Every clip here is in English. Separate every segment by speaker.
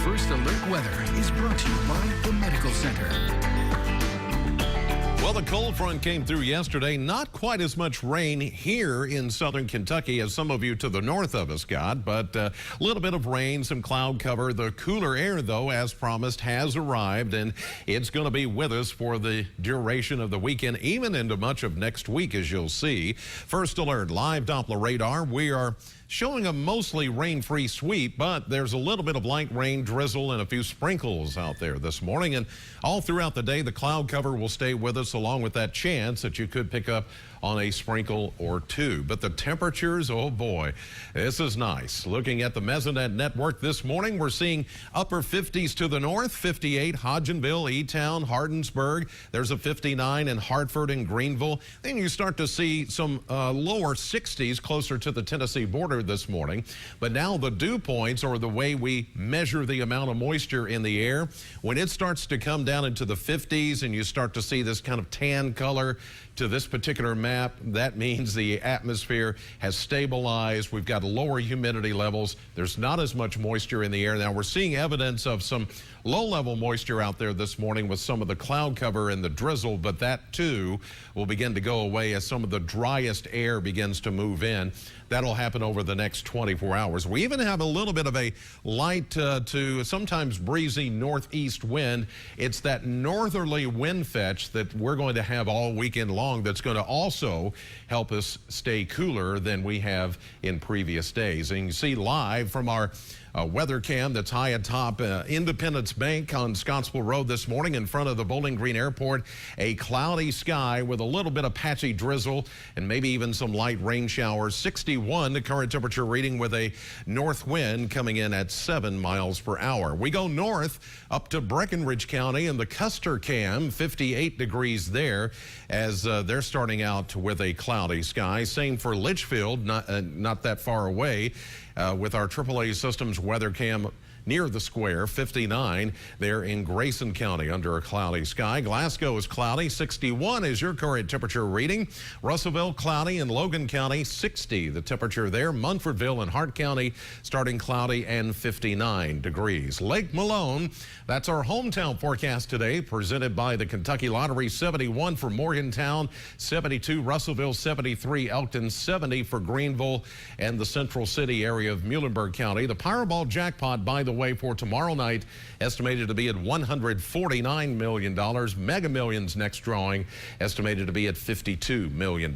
Speaker 1: First Alert Weather is brought to you by the Medical Center.
Speaker 2: Well, the cold front came through yesterday. Not quite as much rain here in southern Kentucky as some of you to the north of us got, but a little bit of rain, some cloud cover. The cooler air, though, as promised, has arrived, and it's going to be with us for the duration of the weekend, even into much of next week, as you'll see. First Alert live Doppler radar. We are showing a mostly rain-free sweep, but there's a little bit of light rain, drizzle, and a few sprinkles out there this morning. And all throughout the day, the cloud cover will stay with us, along with that chance that you could pick up on a sprinkle or two. But the temperatures, oh boy, this is nice. Looking at the Mesonet network this morning, we're seeing upper 50s to the north, 58 Hodgenville, E-Town, Hardensburg. There's a 59 in Hartford and Greenville. Then you start to see some lower 60s closer to the Tennessee border this morning. But now the dew points, or the way we measure the amount of moisture in the air, when it starts to come down into the 50s and you start to see this kind of tan color to this particular map, that means the atmosphere has stabilized. We've got lower humidity levels. There's not as much moisture in the air. Now we're seeing evidence of some low-level moisture out there this morning with some of the cloud cover and the drizzle, but that too will begin to go away as some of the driest air begins to move in. That'll happen over the next 24 hours. We even have a little bit of a light to sometimes breezy northeast wind. It's that northerly wind fetch that we're going to have all weekend long that's going to also help us stay cooler than we have in previous days. And you can see live from our weather cam that's high atop Independence Bank on Scottsville Road this morning in front of the Bowling Green Airport. A cloudy sky with a little bit of patchy drizzle and maybe even some light rain showers. 61 the current temperature reading with a north wind coming in at 7 miles per hour. We go north up to Breckinridge County and the Custer cam, 58 degrees there as they're starting out with a cloudy sky. Same for Litchfield, not that far away. With our AAA Systems weather cam near the square, 59 there in Grayson County under a cloudy sky. Glasgow is cloudy, 61 is your current temperature reading. Russellville cloudy, in Logan County 60 the temperature there. Munfordville and Hart County starting cloudy and 59 degrees. Lake Malone, that's our hometown forecast today, presented by the Kentucky Lottery. 71 for Morgantown, 72 Russellville, 73 Elkton, 70 for Greenville and the Central City area of Muhlenberg County. The Powerball jackpot, by the way, for tomorrow night, estimated to be at $149 million. Mega Millions next drawing, estimated to be at $52 million.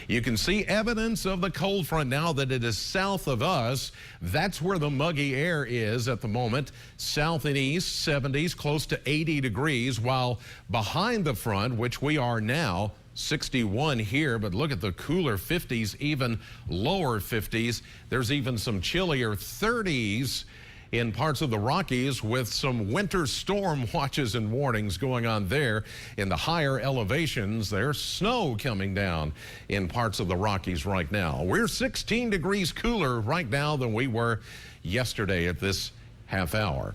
Speaker 2: You can see evidence of the cold front now that it is south of us. That's where the muggy air is at the moment. South and east, 70s, close to 80 degrees, while behind the front, which we are now, 61 here, but look at the cooler 50s, even lower 50s. There's even some chillier 30s in parts of the Rockies with some winter storm watches and warnings going on there in the higher elevations. There's snow coming down in parts of the Rockies right now. We're 16 degrees cooler right now than we were yesterday at this half hour.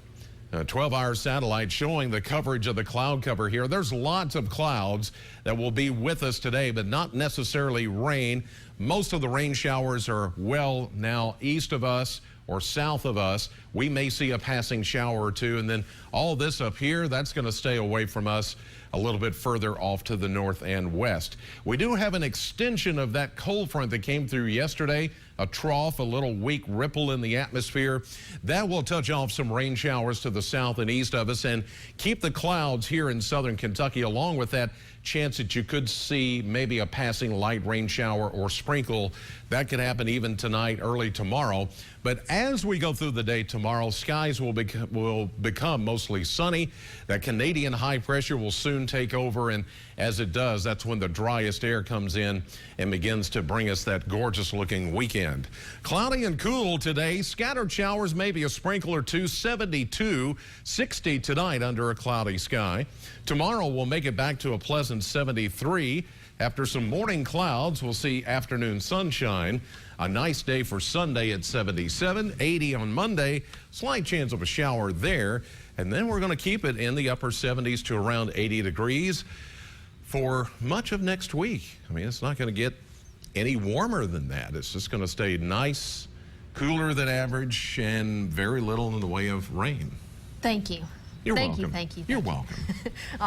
Speaker 2: 12-hour satellite showing the coverage of the cloud cover here. There's lots of clouds that will be with us today, but not necessarily rain. Most of the rain showers are well now east of us or south of us. We may see a passing shower or two, and then all this up here, that's going to stay away from us a little bit further off to the north and west. We do have an extension of that cold front that came through yesterday, a trough, a little weak ripple in the atmosphere. That will touch off some rain showers to the south and east of us and keep the clouds here in southern Kentucky, along with that chance that you could see maybe a passing light rain shower or sprinkle. That could happen even tonight, early tomorrow. But as we go through the day tomorrow, skies will become mostly sunny. That Canadian high pressure will soon take over, and as it does, that's when the driest air comes in and begins to bring us that gorgeous looking weekend. Cloudy and cool today, scattered showers, maybe a sprinkle or two. 72, 60 tonight under a cloudy sky. Tomorrow we'll make it back to a pleasant 73. After some morning clouds, we'll see afternoon sunshine. A nice day for Sunday at 77, 80 on Monday. Slight chance of a shower there. And then we're going to keep it in the upper 70s to around 80 degrees for much of next week. I mean, it's not going to get any warmer than that. It's just going to stay nice, cooler than average and very little in the way of rain.
Speaker 3: Thank you.
Speaker 2: You're
Speaker 3: Thank
Speaker 2: welcome.
Speaker 3: you. Thank you.
Speaker 2: You're welcome.